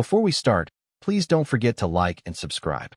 Before we start, please don't forget to like and subscribe.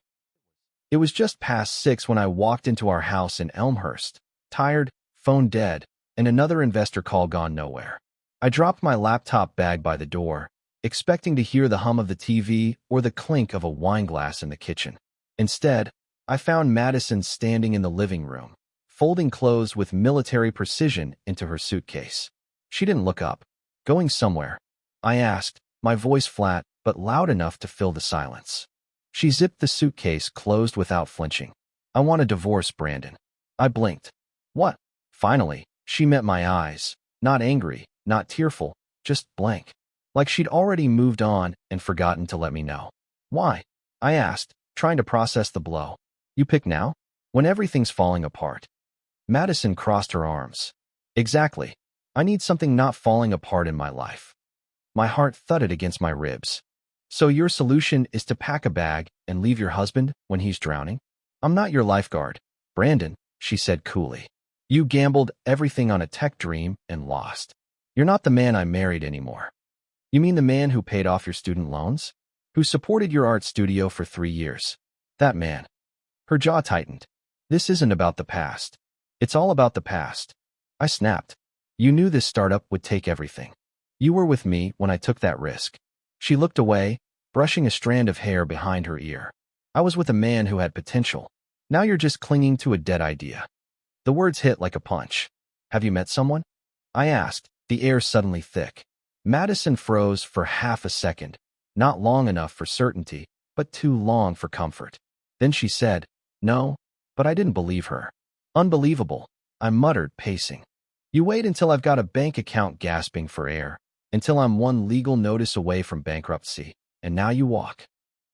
It was just past 6 when I walked into our house in Elmhurst, tired, phone dead, and another investor call gone nowhere. I dropped my laptop bag by the door, expecting to hear the hum of the TV or the clink of a wine glass in the kitchen. Instead, I found Madison standing in the living room, folding clothes with military precision into her suitcase. She didn't look up. Going somewhere? I asked, my voice flat but loud enough to fill the silence. She zipped the suitcase closed without flinching. I want a divorce, Brandon. I blinked. What? Finally, she met my eyes, not angry, not tearful, just blank. Like she'd already moved on and forgotten to let me know. Why? I asked, trying to process the blow. You pick now? When everything's falling apart. Madison crossed her arms. Exactly. I need something not falling apart in my life. My heart thudded against my ribs. So your solution is to pack a bag and leave your husband when he's drowning? I'm not your lifeguard, Brandon, she said coolly. You gambled everything on a tech dream and lost. You're not the man I married anymore. You mean the man who paid off your student loans? Who supported your art studio for 3 years? That man. Her jaw tightened. This isn't about the past. It's all about the past. I snapped. You knew this startup would take everything. You were with me when I took that risk. She looked away, brushing a strand of hair behind her ear. I was with a man who had potential. Now you're just clinging to a dead idea. The words hit like a punch. Have you met someone? I asked, the air suddenly thick. Madison froze for half a second, not long enough for certainty, but too long for comfort. Then she said, no, but I didn't believe her. Unbelievable, I muttered, pacing. You wait until I've got a bank account gasping for air, until I'm one legal notice away from bankruptcy, and now you walk.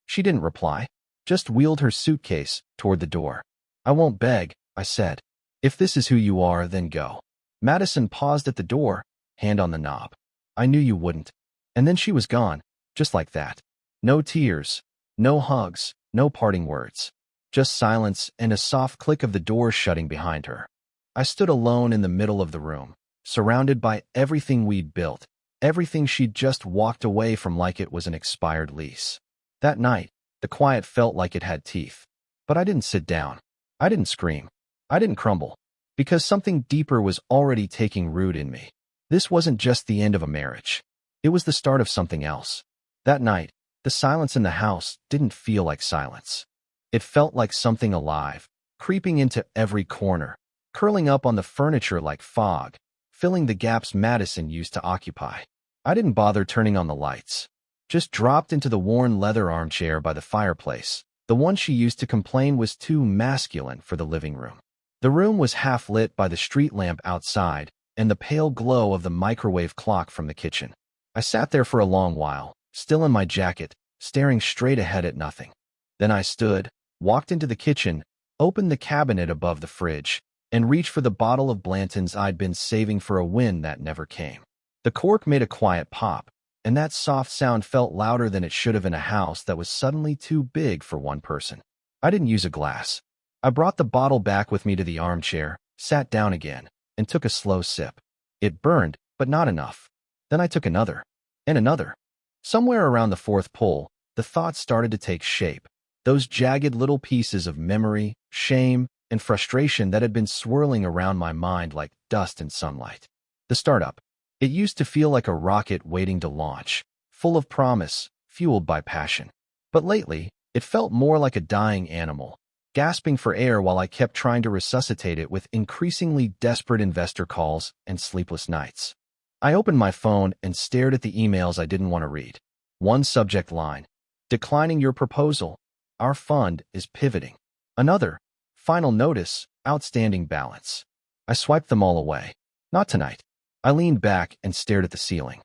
She didn't reply, just wheeled her suitcase toward the door. I won't beg, I said. If this is who you are, then go. Madison paused at the door, hand on the knob. I knew you wouldn't. And then she was gone, just like that. No tears, no hugs, no parting words. Just silence and a soft click of the door shutting behind her. I stood alone in the middle of the room, surrounded by everything we'd built, everything she'd just walked away from like it was an expired lease. That night, the quiet felt like it had teeth. But I didn't sit down. I didn't scream. I didn't crumble. Because something deeper was already taking root in me. This wasn't just the end of a marriage. It was the start of something else. That night, the silence in the house didn't feel like silence. It felt like something alive, creeping into every corner, curling up on the furniture like fog, filling the gaps Madison used to occupy. I didn't bother turning on the lights. Just dropped into the worn leather armchair by the fireplace. The one she used to complain was too masculine for the living room. The room was half lit by the street lamp outside and the pale glow of the microwave clock from the kitchen. I sat there for a long while, still in my jacket, staring straight ahead at nothing. Then I stood, walked into the kitchen, opened the cabinet above the fridge, and reached for the bottle of Blanton's I'd been saving for a win that never came. The cork made a quiet pop, and that soft sound felt louder than it should have in a house that was suddenly too big for one person. I didn't use a glass. I brought the bottle back with me to the armchair, sat down again, and took a slow sip. It burned, but not enough. Then I took another, and another. Somewhere around the fourth pull, the thoughts started to take shape. Those jagged little pieces of memory, shame, and frustration that had been swirling around my mind like dust in sunlight. The startup. It used to feel like a rocket waiting to launch, full of promise, fueled by passion. But lately, it felt more like a dying animal, gasping for air while I kept trying to resuscitate it with increasingly desperate investor calls and sleepless nights. I opened my phone and stared at the emails I didn't want to read. One subject line: declining your proposal. Our fund is pivoting. Another: final notice, outstanding balance. I swiped them all away. Not tonight. I leaned back and stared at the ceiling.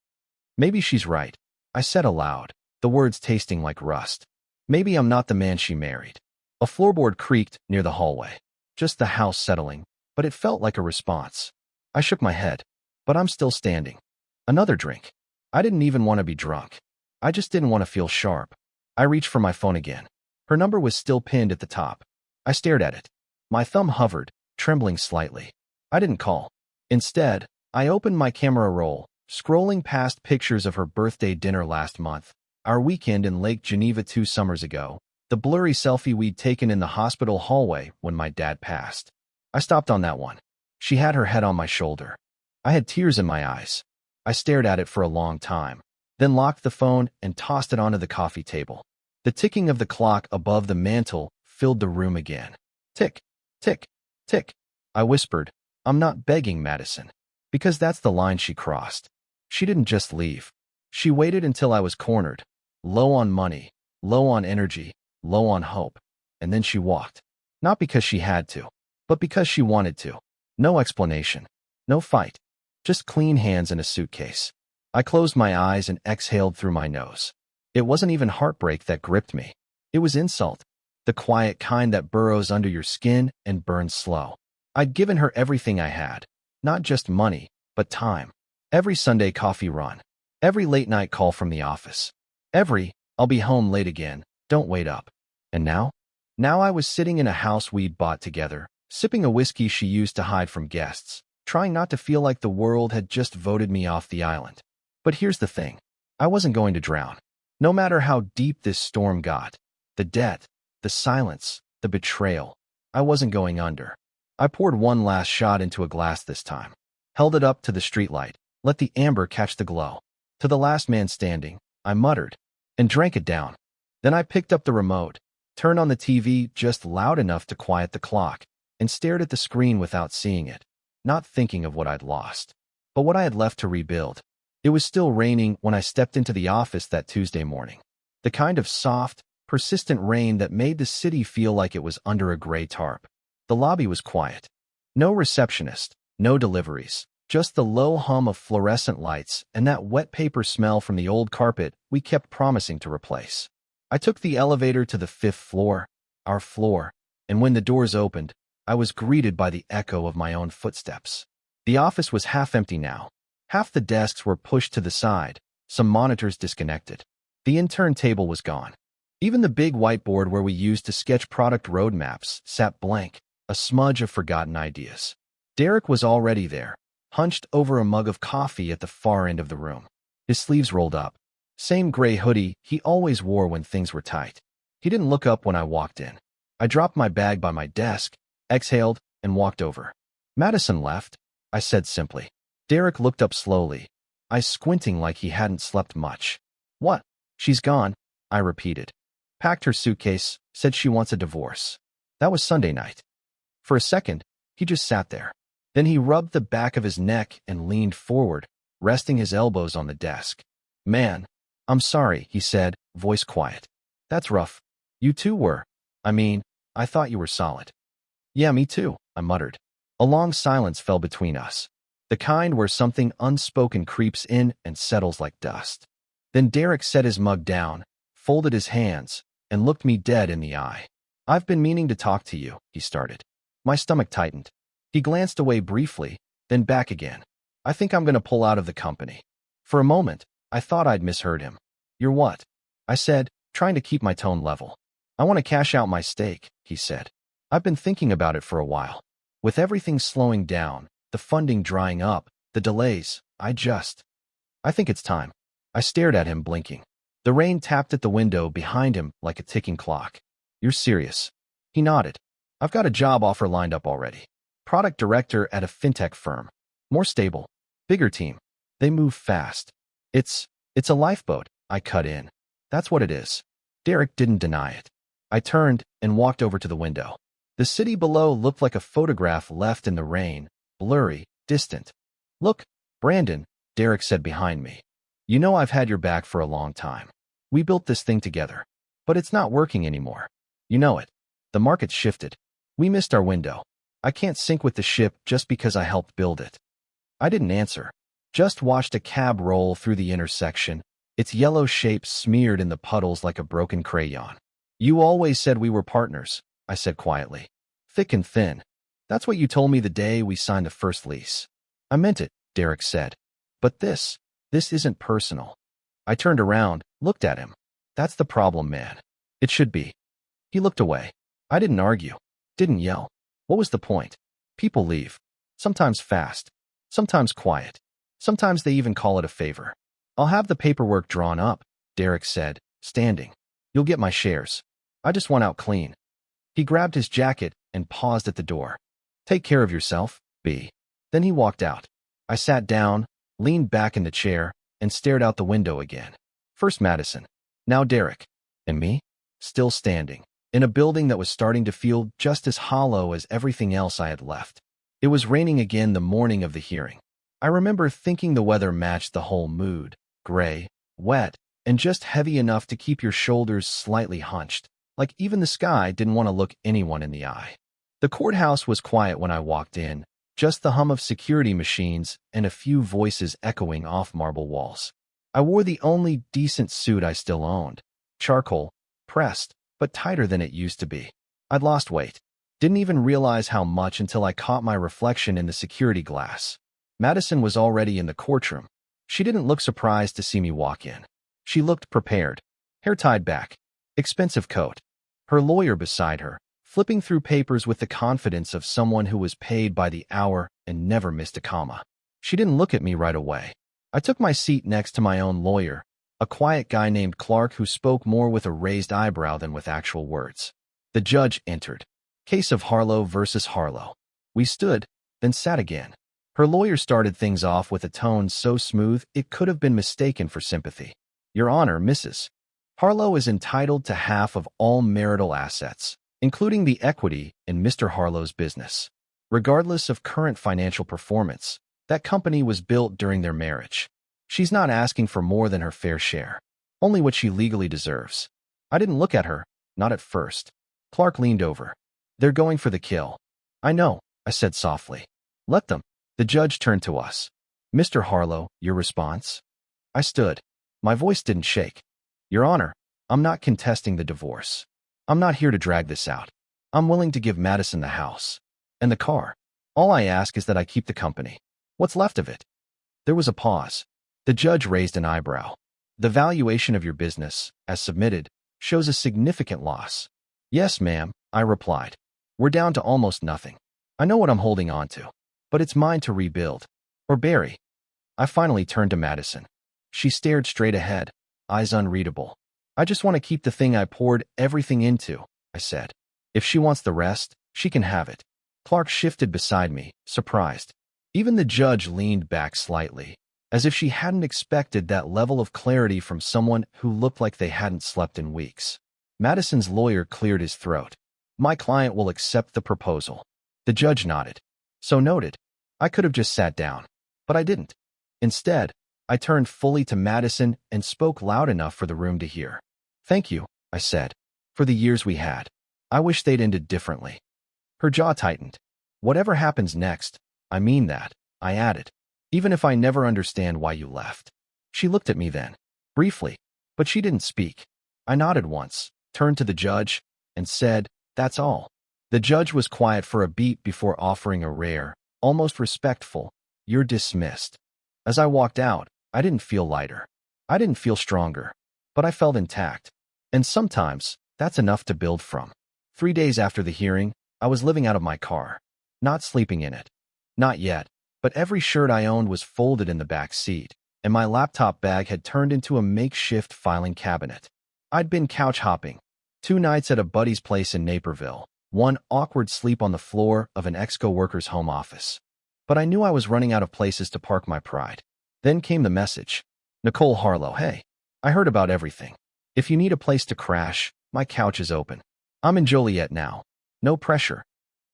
Maybe she's right, I said aloud, the words tasting like rust. Maybe I'm not the man she married. A floorboard creaked near the hallway. Just the house settling, but it felt like a response. I shook my head, but I'm still standing. Another drink. I didn't even want to be drunk. I just didn't want to feel sharp. I reached for my phone again. Her number was still pinned at the top. I stared at it. My thumb hovered, trembling slightly. I didn't call. Instead, I opened my camera roll, scrolling past pictures of her birthday dinner last month, Our weekend in Lake Geneva 2 summers ago. The blurry selfie we'd taken in the hospital hallway when my dad passed. I stopped on that one. She had her head on my shoulder. I had tears in my eyes. I stared at it for a long time, then locked the phone and tossed it onto the coffee table. The ticking of the clock above the mantel filled the room again. Tick, tick, tick. I whispered, I'm not begging, Madison. Because that's the line she crossed. She didn't just leave. She waited until I was cornered, low on money, low on energy, low on hope, and then she walked. Not because she had to, but because she wanted to. No explanation. No fight. Just clean hands and a suitcase. I closed my eyes and exhaled through my nose. It wasn't even heartbreak that gripped me. It was insult. The quiet kind that burrows under your skin and burns slow. I'd given her everything I had. Not just money, but time. Every Sunday coffee run. Every late night call from the office. Every, I'll be home late again, don't wait up. And now? Now I was sitting in a house we'd bought together, sipping a whiskey she used to hide from guests, trying not to feel like the world had just voted me off the island. But here's the thing. I wasn't going to drown. No matter how deep this storm got, the debt, the silence, the betrayal, I wasn't going under. I poured one last shot into a glass this time, held it up to the streetlight, let the amber catch the glow. To the last man standing, I muttered, and drank it down. Then I picked up the remote, turned on the TV just loud enough to quiet the clock, and stared at the screen without seeing it, not thinking of what I'd lost, but what I had left to rebuild. It was still raining when I stepped into the office that Tuesday morning. The kind of soft, persistent rain that made the city feel like it was under a gray tarp. The lobby was quiet. No receptionist, no deliveries, just the low hum of fluorescent lights and that wet paper smell from the old carpet we kept promising to replace. I took the elevator to the 5th floor, our floor, and when the doors opened, I was greeted by the echo of my own footsteps. The office was half empty now. Half the desks were pushed to the side, some monitors disconnected. The intern table was gone. Even the big whiteboard where we used to sketch product roadmaps sat blank, a smudge of forgotten ideas. Derek was already there, hunched over a mug of coffee at the far end of the room. His sleeves rolled up. Same gray hoodie he always wore when things were tight. He didn't look up when I walked in. I dropped my bag by my desk, exhaled, and walked over. Madison left, I said simply. Derek looked up slowly, eyes squinting like he hadn't slept much. What? She's gone, I repeated. Packed her suitcase, said she wants a divorce. That was Sunday night. For a second, he just sat there. Then he rubbed the back of his neck and leaned forward, resting his elbows on the desk. Man, I'm sorry, he said, voice quiet. That's rough. You too were. I thought you were solid. Yeah, me too, I muttered. A long silence fell between us. The kind where something unspoken creeps in and settles like dust. Then Derek set his mug down, folded his hands, and looked me dead in the eye. I've been meaning to talk to you, he started. My stomach tightened. He glanced away briefly, then back again. I think I'm going to pull out of the company. For a moment, I thought I'd misheard him. You're what? I said, trying to keep my tone level. I want to cash out my stake, he said. I've been thinking about it for a while. With everything slowing down, the funding drying up, the delays, I think it's time. I stared at him, blinking. The rain tapped at the window behind him like a ticking clock. You're serious? He nodded. I've got a job offer lined up already. Product director at a fintech firm. More stable. Bigger team. They move fast. It's a lifeboat, I cut in. That's what it is. Derek didn't deny it. I turned and walked over to the window. The city below looked like a photograph left in the rain, blurry, distant. Look, Brandon, Derek said behind me. You know I've had your back for a long time. We built this thing together. But it's not working anymore. You know it. The market's shifted. We missed our window. I can't sink with the ship just because I helped build it. I didn't answer. Just watched a cab roll through the intersection, its yellow shape smeared in the puddles like a broken crayon. You always said we were partners, I said quietly. Thick and thin. That's what you told me the day we signed the first lease. I meant it, Derek said. But this isn't personal. I turned around, looked at him. That's the problem, man. It should be. He looked away. I didn't argue. Didn't yell. What was the point? People leave. Sometimes fast. Sometimes quiet. Sometimes they even call it a favor. I'll have the paperwork drawn up, Derek said, standing. You'll get my shares. I just want out clean. He grabbed his jacket and paused at the door. Take care of yourself, B. Then he walked out. I sat down, leaned back in the chair, and stared out the window again. First Madison, now Derek, and me, still standing, in a building that was starting to feel just as hollow as everything else I had left. It was raining again the morning of the hearing. I remember thinking the weather matched the whole mood, gray, wet, and just heavy enough to keep your shoulders slightly hunched, like even the sky didn't want to look anyone in the eye. The courthouse was quiet when I walked in, just the hum of security machines and a few voices echoing off marble walls. I wore the only decent suit I still owned, charcoal, pressed, but tighter than it used to be. I'd lost weight. Didn't even realize how much until I caught my reflection in the security glass. Madison was already in the courtroom. She didn't look surprised to see me walk in. She looked prepared, hair tied back, expensive coat. Her lawyer beside her, flipping through papers with the confidence of someone who was paid by the hour and never missed a comma. She didn't look at me right away. I took my seat next to my own lawyer, a quiet guy named Clark who spoke more with a raised eyebrow than with actual words. The judge entered. Case of Harlow versus Harlow. We stood, then sat again. Her lawyer started things off with a tone so smooth it could have been mistaken for sympathy. Your Honor, Mrs. Harlow is entitled to half of all marital assets, including the equity in Mr. Harlow's business. Regardless of current financial performance, that company was built during their marriage. She's not asking for more than her fair share, only what she legally deserves. I didn't look at her, not at first. Clark leaned over. They're going for the kill. I know, I said softly. Let them. The judge turned to us. Mr. Harlow, your response? I stood. My voice didn't shake. Your Honor, I'm not contesting the divorce. I'm not here to drag this out. I'm willing to give Madison the house. And the car. All I ask is that I keep the company. What's left of it? There was a pause. The judge raised an eyebrow. The valuation of your business, as submitted, shows a significant loss. Yes, ma'am, I replied. We're down to almost nothing. I know what I'm holding on to, but it's mine to rebuild. Or bury. I finally turned to Madison. She stared straight ahead, eyes unreadable. I just want to keep the thing I poured everything into, I said. If she wants the rest, she can have it. Clark shifted beside me, surprised. Even the judge leaned back slightly, as if she hadn't expected that level of clarity from someone who looked like they hadn't slept in weeks. Madison's lawyer cleared his throat. My client will accept the proposal. The judge nodded. So noted. I could have just sat down, but I didn't. Instead, I turned fully to Madison and spoke loud enough for the room to hear. Thank you, I said, for the years we had. I wish they'd ended differently. Her jaw tightened. Whatever happens next, I mean that, I added, even if I never understand why you left. She looked at me then, briefly, but she didn't speak. I nodded once, turned to the judge, and said, that's all. The judge was quiet for a beat before offering a rare, almost respectful, you're dismissed. As I walked out, I didn't feel lighter. I didn't feel stronger, but I felt intact. And sometimes, that's enough to build from. 3 days after the hearing, I was living out of my car. Not sleeping in it. Not yet, but every shirt I owned was folded in the back seat, and my laptop bag had turned into a makeshift filing cabinet. I'd been couch hopping. 2 nights at a buddy's place in Naperville, 1 awkward sleep on the floor of an ex-co-worker's home office. But I knew I was running out of places to park my pride. Then came the message. Nicole Harlow, hey, I heard about everything. If you need a place to crash, my couch is open. I'm in Joliet now. No pressure.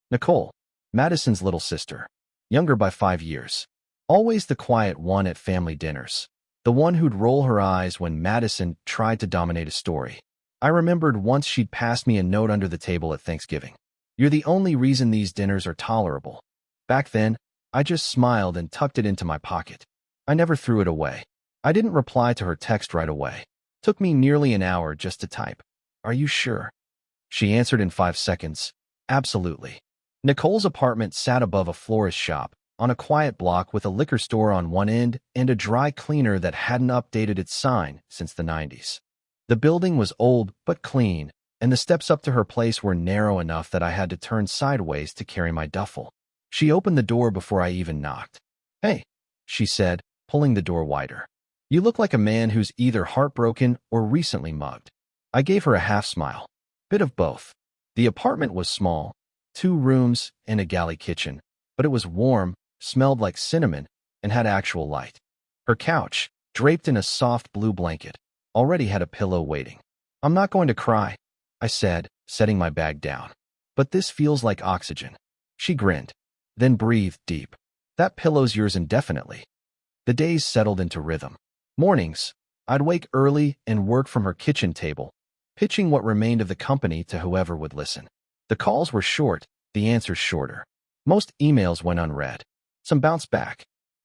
Nicole, Madison's little sister. Younger by 5 years. Always the quiet one at family dinners. The one who'd roll her eyes when Madison tried to dominate a story. I remembered once she'd passed me a note under the table at Thanksgiving. You're the only reason these dinners are tolerable. Back then, I just smiled and tucked it into my pocket. I never threw it away. I didn't reply to her text right away. Took me nearly an hour just to type. Are you sure? She answered in 5 seconds. Absolutely. Nicole's apartment sat above a florist shop, on a quiet block with a liquor store on one end and a dry cleaner that hadn't updated its sign since the 90s. The building was old but clean, and the steps up to her place were narrow enough that I had to turn sideways to carry my duffel. She opened the door before I even knocked. Hey, she said, pulling the door wider. You look like a man who's either heartbroken or recently mugged. I gave her a half smile. Bit of both. The apartment was small, 2 rooms and a galley kitchen, but it was warm, smelled like cinnamon, and had actual light. Her couch, draped in a soft blue blanket, already had a pillow waiting. I'm not going to cry, I said, setting my bag down. But this feels like oxygen. She grinned, then breathed deep. That pillow's yours indefinitely. The days settled into rhythm. Mornings, I'd wake early and work from her kitchen table, pitching what remained of the company to whoever would listen. The calls were short, the answers shorter. Most emails went unread. Some bounced back.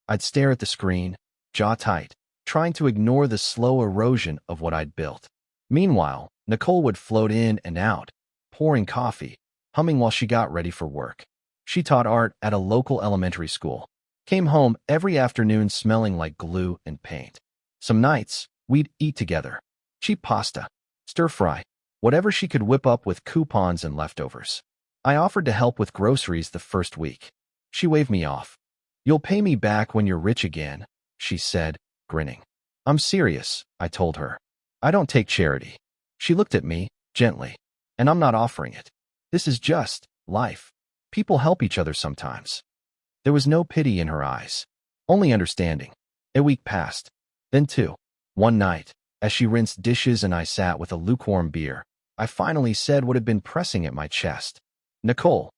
I'd stare at the screen, jaw tight, trying to ignore the slow erosion of what I'd built. Meanwhile, Nicole would float in and out, pouring coffee, humming while she got ready for work. She taught art at a local elementary school. Came home every afternoon smelling like glue and paint. Some nights, we'd eat together. Cheap pasta, stir-fry, whatever she could whip up with coupons and leftovers. I offered to help with groceries the first week. She waved me off. You'll pay me back when you're rich again, she said, grinning. I'm serious, I told her. I don't take charity. She looked at me, gently. And I'm not offering it. This is just life. People help each other sometimes. There was no pity in her eyes, only understanding. A week passed, then 2. One night, as she rinsed dishes and I sat with a lukewarm beer, I finally said what had been pressing at my chest. Nicole,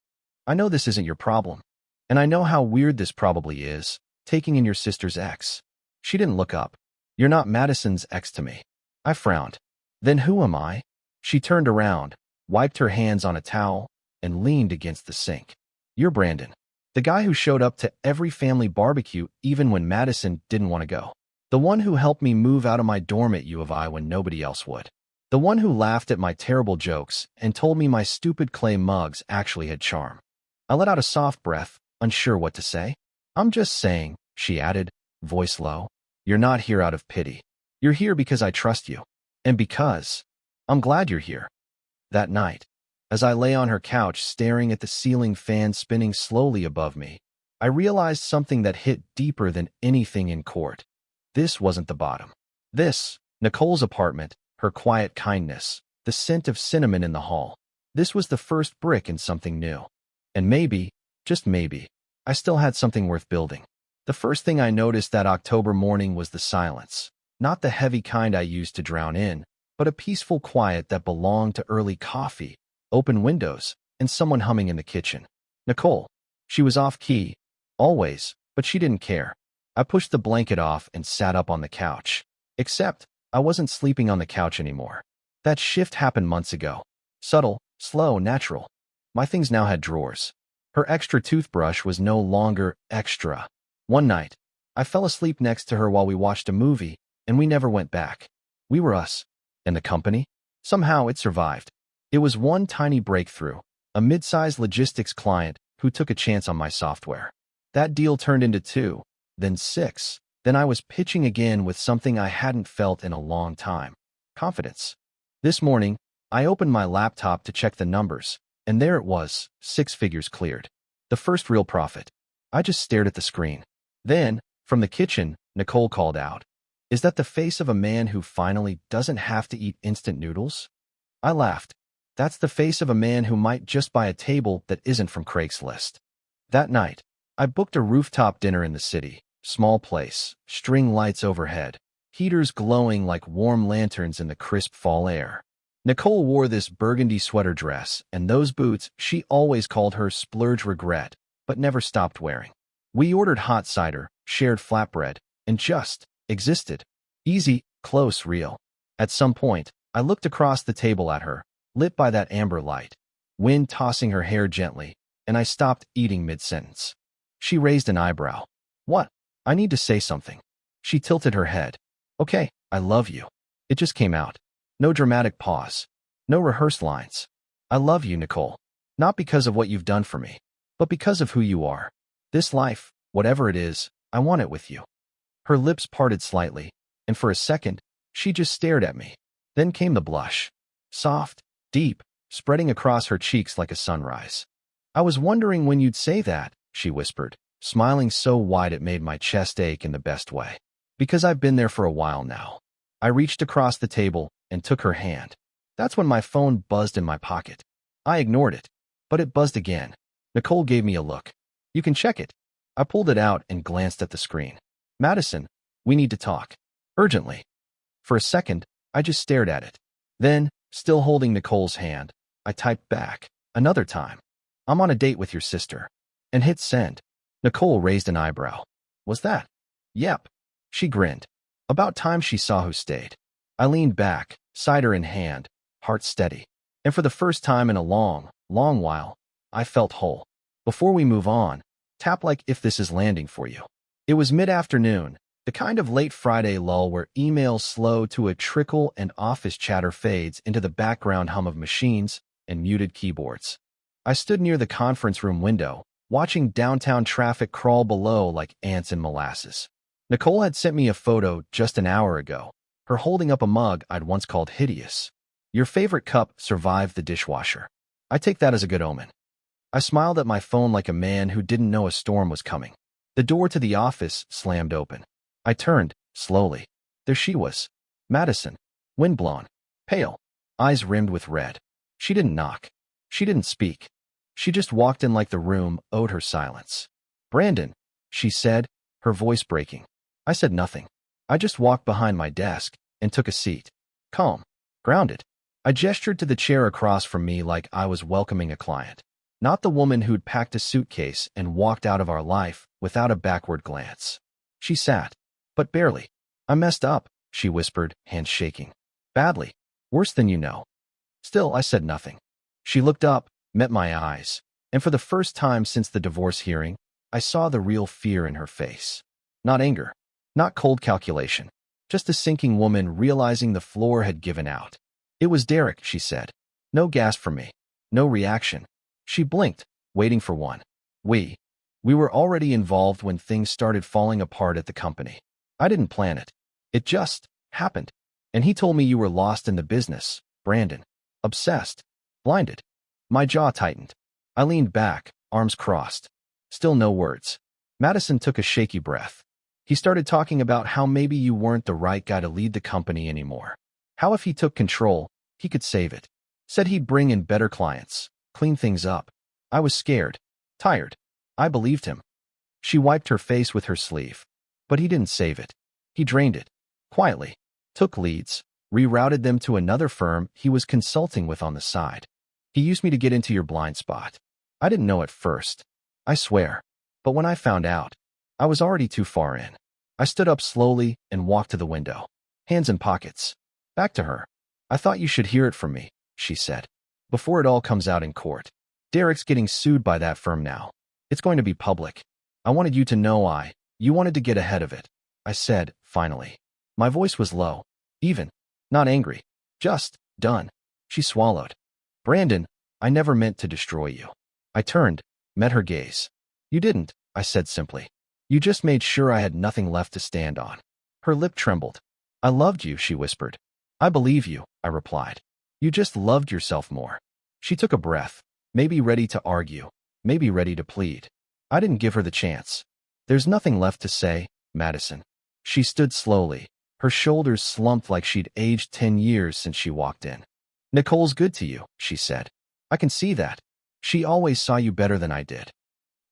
I know this isn't your problem. And I know how weird this probably is, taking in your sister's ex. She didn't look up. You're not Madison's ex to me. I frowned. Then who am I? She turned around, wiped her hands on a towel, and leaned against the sink. You're Brandon. The guy who showed up to every family barbecue even when Madison didn't want to go. The one who helped me move out of my dorm at U of I when nobody else would. The one who laughed at my terrible jokes and told me my stupid clay mugs actually had charm. I let out a soft breath, unsure what to say. I'm just saying, she added, voice low. You're not here out of pity. You're here because I trust you. And because I'm glad you're here. That night, as I lay on her couch staring at the ceiling fan spinning slowly above me, I realized something that hit deeper than anything in court. This wasn't the bottom. This, Nicole's apartment, her quiet kindness, the scent of cinnamon in the hall. This was the first brick in something new. And maybe, just maybe, I still had something worth building. The first thing I noticed that October morning was the silence. Not the heavy kind I used to drown in, but a peaceful quiet that belonged to early coffee, open windows, and someone humming in the kitchen. Nicole. She was off-key, always, but she didn't care. I pushed the blanket off and sat up on the couch. Except, I wasn't sleeping on the couch anymore. That shift happened months ago. Subtle, slow, natural. My things now had drawers. Her extra toothbrush was no longer extra. One night, I fell asleep next to her while we watched a movie, and we never went back. We were us. And the company? Somehow it survived. It was one tiny breakthrough, a mid-sized logistics client who took a chance on my software. That deal turned into 2, then 6. Then I was pitching again with something I hadn't felt in a long time. Confidence. This morning, I opened my laptop to check the numbers, and there it was, 6 figures cleared. The first real profit. I just stared at the screen. Then, from the kitchen, Nicole called out, "Is that the face of a man who finally doesn't have to eat instant noodles?" I laughed. That's the face of a man who might just buy a table that isn't from Craigslist. That night, I booked a rooftop dinner in the city. Small place, string lights overhead, heaters glowing like warm lanterns in the crisp fall air. Nicole wore this burgundy sweater dress and those boots she always called her splurge regret, but never stopped wearing. We ordered hot cider, shared flatbread, and just existed. Easy, close, real. At some point, I looked across the table at her, lit by that amber light, wind tossing her hair gently, and I stopped eating mid-sentence. She raised an eyebrow. What? I need to say something. She tilted her head. Okay, I love you. It just came out. No dramatic pause. No rehearsed lines. I love you, Nicole. Not because of what you've done for me, but because of who you are. This life, whatever it is, I want it with you. Her lips parted slightly, and for a second, she just stared at me. Then came the blush. Soft, deep, spreading across her cheeks like a sunrise. I was wondering when you'd say that, she whispered, smiling so wide it made my chest ache in the best way. Because I've been there for a while now. I reached across the table and took her hand. That's when my phone buzzed in my pocket. I ignored it, but it buzzed again. Nicole gave me a look. You can check it. I pulled it out and glanced at the screen. Madison, we need to talk. Urgently. For a second, I just stared at it. Then, still holding Nicole's hand, I typed back, another time. I'm on a date with your sister. And hit send. Nicole raised an eyebrow. Was that? Yep. She grinned. About time she saw who stayed. I leaned back, cider in hand, heart steady. And for the first time in a long, long while, I felt whole. Before we move on, tap like if this is landing for you. It was mid-afternoon, the kind of late Friday lull where emails slow to a trickle and office chatter fades into the background hum of machines and muted keyboards. I stood near the conference room window, watching downtown traffic crawl below like ants in molasses. Nicole had sent me a photo just an hour ago, her holding up a mug I'd once called hideous. Your favorite cup survived the dishwasher. I take that as a good omen. I smiled at my phone like a man who didn't know a storm was coming. The door to the office slammed open. I turned, slowly. There she was. Madison. Windblown. Pale. Eyes rimmed with red. She didn't knock. She didn't speak. She just walked in like the room owed her silence. Brandon, she said, her voice breaking. I said nothing. I just walked behind my desk and took a seat. Calm. Grounded. I gestured to the chair across from me like I was welcoming a client. Not the woman who'd packed a suitcase and walked out of our life without a backward glance. She sat, but barely. I messed up, she whispered, hands shaking. Badly. Worse than you know. Still, I said nothing. She looked up, met my eyes, and for the first time since the divorce hearing, I saw the real fear in her face. Not anger. Not cold calculation. Just a sinking woman realizing the floor had given out. It was Derek, she said. No gasp from me. No reaction. She blinked, waiting for one. We were already involved when things started falling apart at the company. I didn't plan it. It just happened. And he told me you were lost in the business, Brandon. Obsessed. Blinded. My jaw tightened. I leaned back, arms crossed. Still no words. Madison took a shaky breath. He started talking about how maybe you weren't the right guy to lead the company anymore. How if he took control, he could save it. Said he'd bring in better clients, clean things up. I was scared. Tired. I believed him. She wiped her face with her sleeve. But he didn't save it. He drained it. Quietly. Took leads, rerouted them to another firm he was consulting with on the side. He used me to get into your blind spot. I didn't know at first. I swear. But when I found out, I was already too far in. I stood up slowly and walked to the window. Hands in pockets. Back to her. I thought you should hear it from me, she said. Before it all comes out in court. Derek's getting sued by that firm now. It's going to be public. I wanted you to know you wanted to get ahead of it. I said, finally. My voice was low. Even. Not angry. Just, done. She swallowed. Brandon, I never meant to destroy you. I turned, met her gaze. You didn't, I said simply. You just made sure I had nothing left to stand on. Her lip trembled. I loved you, she whispered. I believe you, I replied. You just loved yourself more. She took a breath, maybe ready to argue, maybe ready to plead. I didn't give her the chance. There's nothing left to say, Madison. She stood slowly, her shoulders slumped like she'd aged 10 years since she walked in. Nicole's good to you, she said. I can see that. She always saw you better than I did.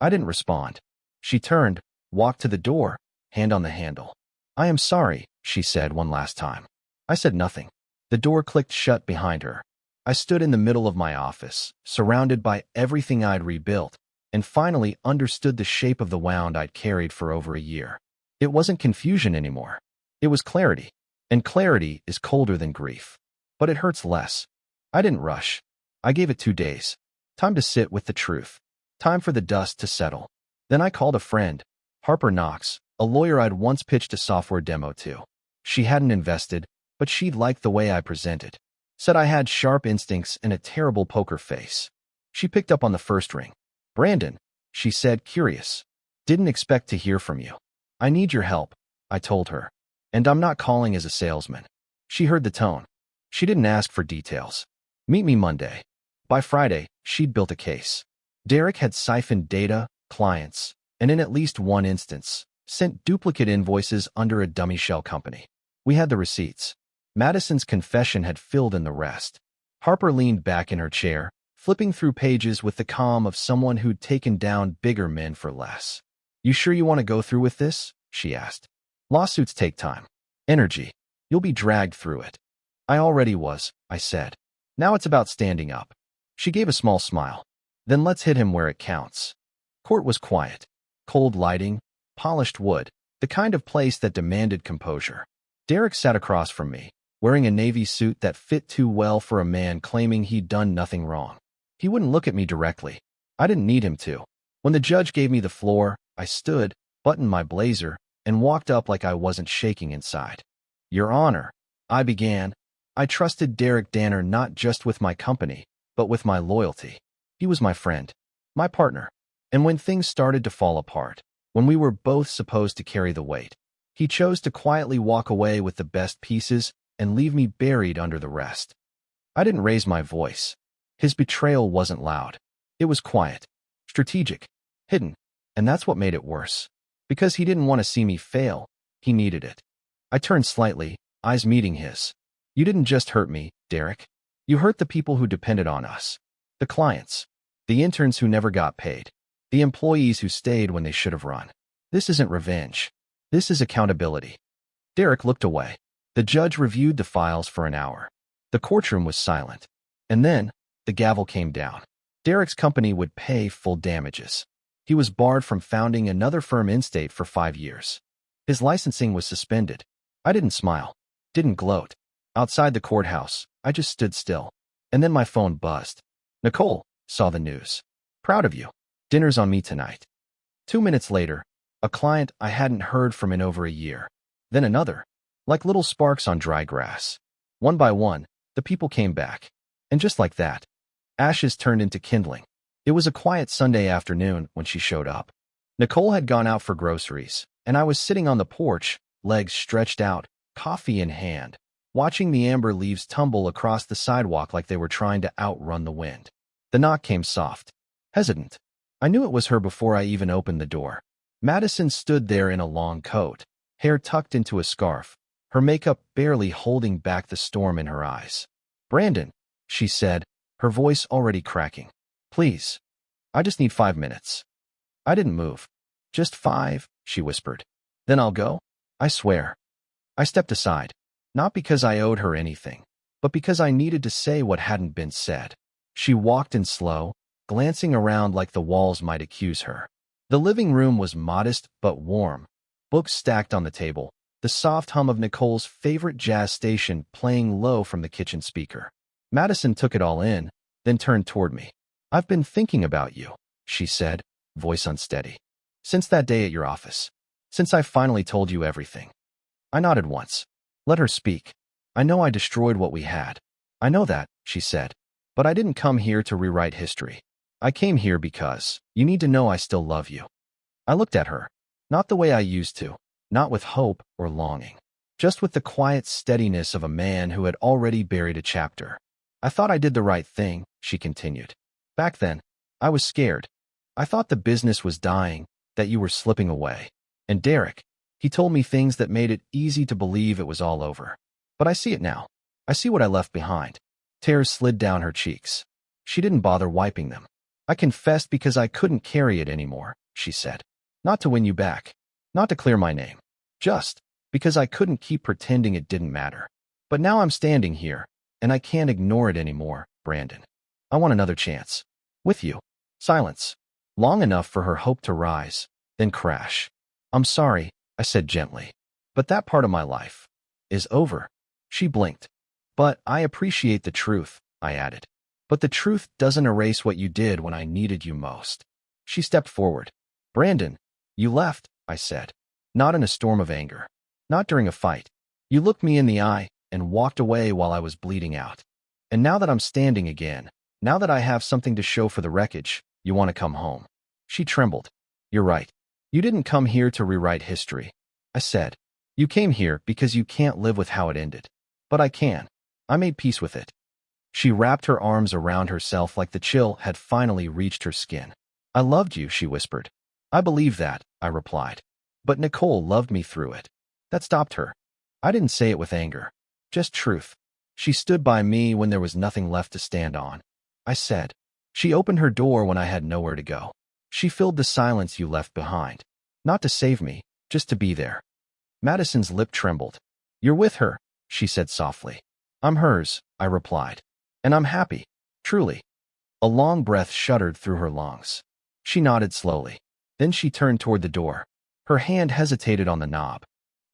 I didn't respond. She turned, walked to the door, hand on the handle. I am sorry, she said one last time. I said nothing. The door clicked shut behind her. I stood in the middle of my office, surrounded by everything I'd rebuilt, and finally understood the shape of the wound I'd carried for over a year. It wasn't confusion anymore. It was clarity. And clarity is colder than grief. But it hurts less. I didn't rush. I gave it 2 days. Time to sit with the truth. Time for the dust to settle. Then I called a friend, Harper Knox, a lawyer I'd once pitched a software demo to. She hadn't invested, but she'd liked the way I presented. Said I had sharp instincts and a terrible poker face. She picked up on the first ring. Brandon, she said, curious. Didn't expect to hear from you. I need your help, I told her. And I'm not calling as a salesman. She heard the tone. She didn't ask for details. Meet me Monday. By Friday, she'd built a case. Derek had siphoned data, clients, and in at least one instance, sent duplicate invoices under a dummy shell company. We had the receipts. Madison's confession had filled in the rest. Harper leaned back in her chair, flipping through pages with the calm of someone who'd taken down bigger men for less. "You sure you want to go through with this?" she asked. "Lawsuits take time. Energy. You'll be dragged through it." "I already was," I said. "Now it's about standing up." She gave a small smile. "Then let's hit him where it counts." Court was quiet. Cold lighting, polished wood, the kind of place that demanded composure. Derek sat across from me, wearing a navy suit that fit too well for a man claiming he'd done nothing wrong. He wouldn't look at me directly. I didn't need him to. When the judge gave me the floor, I stood, buttoned my blazer, and walked up like I wasn't shaking inside. "Your Honor," I began. I trusted Derek Danner not just with my company, but with my loyalty. He was my friend, my partner. And when things started to fall apart, when we were both supposed to carry the weight, he chose to quietly walk away with the best pieces and leave me buried under the rest. I didn't raise my voice. His betrayal wasn't loud. It was quiet, strategic, hidden, and that's what made it worse. Because he didn't want to see me fail, he needed it. I turned slightly, eyes meeting his. "You didn't just hurt me, Derek. You hurt the people who depended on us. The clients. The interns who never got paid. The employees who stayed when they should have run. This isn't revenge. This is accountability." Derek looked away. The judge reviewed the files for an hour. The courtroom was silent. And then, the gavel came down. Derek's company would pay full damages. He was barred from founding another firm in-state for 5 years. His licensing was suspended. I didn't smile, didn't gloat. Outside the courthouse, I just stood still. And then my phone buzzed. "Nicole, saw the news. Proud of you. Dinner's on me tonight." 2 minutes later, a client I hadn't heard from in over a year. Then another, like little sparks on dry grass. One by one, the people came back. And just like that, ashes turned into kindling. It was a quiet Sunday afternoon when she showed up. Nicole had gone out for groceries, and I was sitting on the porch, legs stretched out, coffee in hand, watching the amber leaves tumble across the sidewalk like they were trying to outrun the wind. The knock came soft, hesitant. I knew it was her before I even opened the door. Madison stood there in a long coat, hair tucked into a scarf, her makeup barely holding back the storm in her eyes. "Brandon," she said, her voice already cracking. "Please. I just need 5 minutes." I didn't move. "Just 5, she whispered. "Then I'll go. I swear." I stepped aside, not because I owed her anything, but because I needed to say what hadn't been said. She walked in slow, glancing around like the walls might accuse her. The living room was modest but warm, books stacked on the table, the soft hum of Nicole's favorite jazz station playing low from the kitchen speaker. Madison took it all in, then turned toward me. "I've been thinking about you," she said, voice unsteady. "Since that day at your office. Since I finally told you everything." I nodded once. Let her speak. "I know I destroyed what we had. I know that," she said. "But I didn't come here to rewrite history. I came here because you need to know I still love you." I looked at her. Not the way I used to. Not with hope or longing. Just with the quiet steadiness of a man who had already buried a chapter. "I thought I did the right thing," she continued. "Back then, I was scared. I thought the business was dying, that you were slipping away. And Derek, he told me things that made it easy to believe it was all over. But I see it now. I see what I left behind." Tears slid down her cheeks. She didn't bother wiping them. "I confessed because I couldn't carry it anymore," she said. "Not to win you back. Not to clear my name. Just because I couldn't keep pretending it didn't matter. But now I'm standing here, and I can't ignore it anymore, Brandon. I want another chance. With you." Silence. Long enough for her hope to rise, then crash. "I'm sorry," I said gently. "But that part of my life is over." She blinked. "But I appreciate the truth," I added. "But the truth doesn't erase what you did when I needed you most." She stepped forward. "Brandon, you left," I said. Not in a storm of anger. Not during a fight. You looked me in the eye and walked away while I was bleeding out. And now that I'm standing again, now that I have something to show for the wreckage, you want to come home." She trembled. "You're right. You didn't come here to rewrite history," I said. "You came here because you can't live with how it ended. But I can. I made peace with it." She wrapped her arms around herself like the chill had finally reached her skin. "I loved you," she whispered. "I believe that," I replied. But Nicole loved me through it. That stopped her. I didn't say it with anger, just truth. She stood by me when there was nothing left to stand on. I said. She opened her door when I had nowhere to go. She filled the silence you left behind. Not to save me, just to be there. Madison's lip trembled. You're with her, she said softly. I'm hers, I replied. And I'm happy, truly. A long breath shuddered through her lungs. She nodded slowly. Then she turned toward the door. Her hand hesitated on the knob.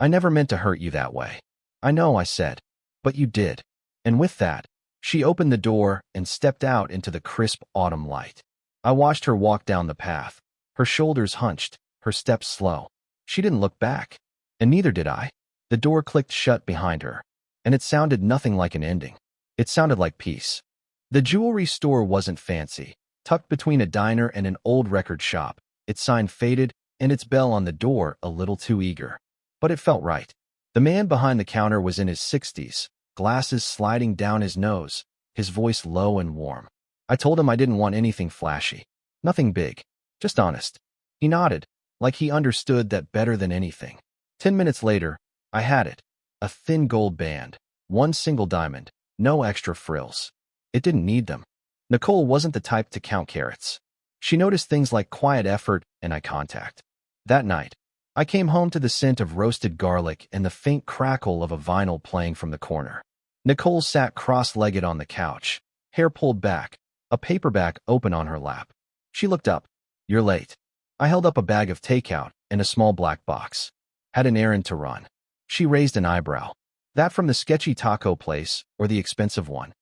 I never meant to hurt you that way. I know, I said. But you did. And with that, she opened the door and stepped out into the crisp autumn light. I watched her walk down the path, her shoulders hunched, her steps slow. She didn't look back. And neither did I. The door clicked shut behind her. And it sounded nothing like an ending. It sounded like peace. The jewelry store wasn't fancy. Tucked between a diner and an old record shop, its sign faded and its bell on the door a little too eager. But it felt right. The man behind the counter was in his 60s, glasses sliding down his nose, his voice low and warm. I told him I didn't want anything flashy. Nothing big. Just honest. He nodded, like he understood that better than anything. 10 minutes later, I had it. A thin gold band. One single diamond. No extra frills. It didn't need them. Nicole wasn't the type to count carats. She noticed things like quiet effort and eye contact. That night, I came home to the scent of roasted garlic and the faint crackle of a vinyl playing from the corner. Nicole sat cross-legged on the couch, hair pulled back, a paperback open on her lap. She looked up. You're late. I held up a bag of takeout and a small black box. Had an errand to run. She raised an eyebrow. That from the sketchy taco place or the expensive one?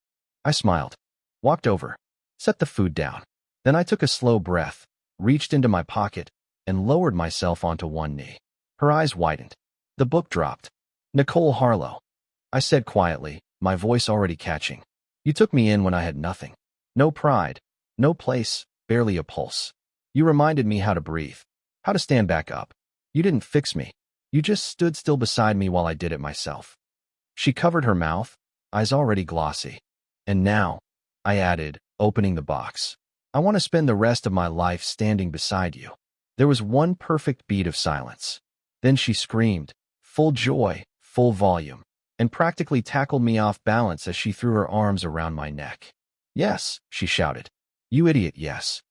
I smiled. Walked over. Set the food down. Then I took a slow breath, reached into my pocket, and lowered myself onto one knee. Her eyes widened. The book dropped. Nicole Harlow. I said quietly, my voice already catching. You took me in when I had nothing. No pride. No place. Barely a pulse. You reminded me how to breathe. How to stand back up. You didn't fix me. You just stood still beside me while I did it myself. She covered her mouth, eyes already glossy. And now, I added, opening the box, I want to spend the rest of my life standing beside you. There was one perfect beat of silence. Then she screamed, full joy, full volume, and practically tackled me off balance as she threw her arms around my neck. Yes, she shouted. You idiot, yes.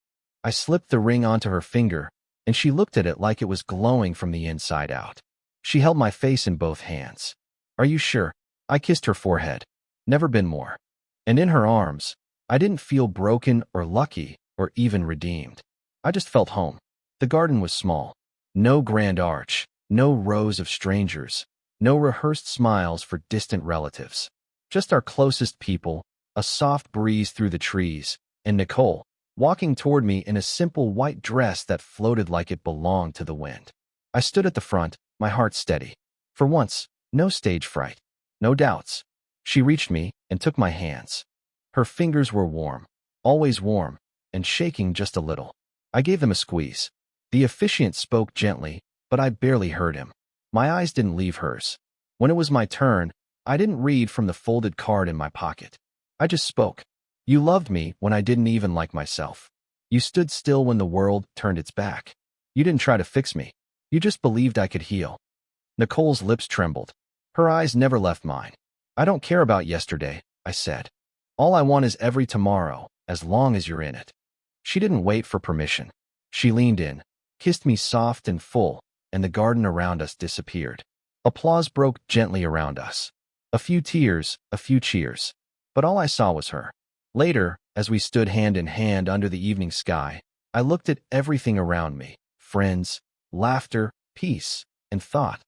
I slipped the ring onto her finger, and she looked at it like it was glowing from the inside out. She held my face in both hands. Are you sure? I kissed her forehead. Never been more. And in her arms, I didn't feel broken or lucky or even redeemed. I just felt home. The garden was small. No grand arch, no rows of strangers, no rehearsed smiles for distant relatives. Just our closest people, a soft breeze through the trees, and Nicole, walking toward me in a simple white dress that floated like it belonged to the wind. I stood at the front, my heart steady. For once, no stage fright, no doubts. She reached me and took my hands. Her fingers were warm, always warm, and shaking just a little. I gave them a squeeze. The officiant spoke gently, but I barely heard him. My eyes didn't leave hers. When it was my turn, I didn't read from the folded card in my pocket. I just spoke. You loved me when I didn't even like myself. You stood still when the world turned its back. You didn't try to fix me. You just believed I could heal. Nicole's lips trembled. Her eyes never left mine. I don't care about yesterday, I said. All I want is every tomorrow, as long as you're in it. She didn't wait for permission. She leaned in, kissed me soft and full, and the garden around us disappeared. Applause broke gently around us. A few tears, a few cheers. But all I saw was her. Later, as we stood hand in hand under the evening sky, I looked at everything around me. Friends, laughter, peace, and thought.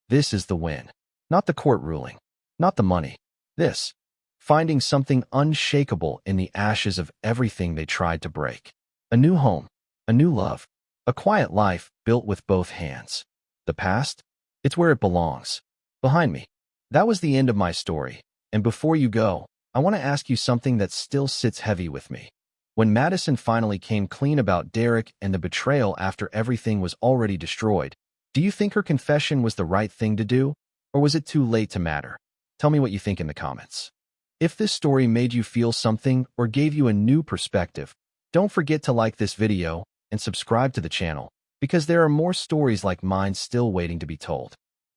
This is the win. Not the court ruling. Not the money. This. Finding something unshakable in the ashes of everything they tried to break. A new home. A new love. A quiet life built with both hands. The past? It's where it belongs. Behind me. That was the end of my story. And before you go, I want to ask you something that still sits heavy with me. When Madison finally came clean about Derek and the betrayal after everything was already destroyed, do you think her confession was the right thing to do? Or was it too late to matter? Tell me what you think in the comments. If this story made you feel something or gave you a new perspective, don't forget to like this video and subscribe to the channel, because there are more stories like mine still waiting to be told.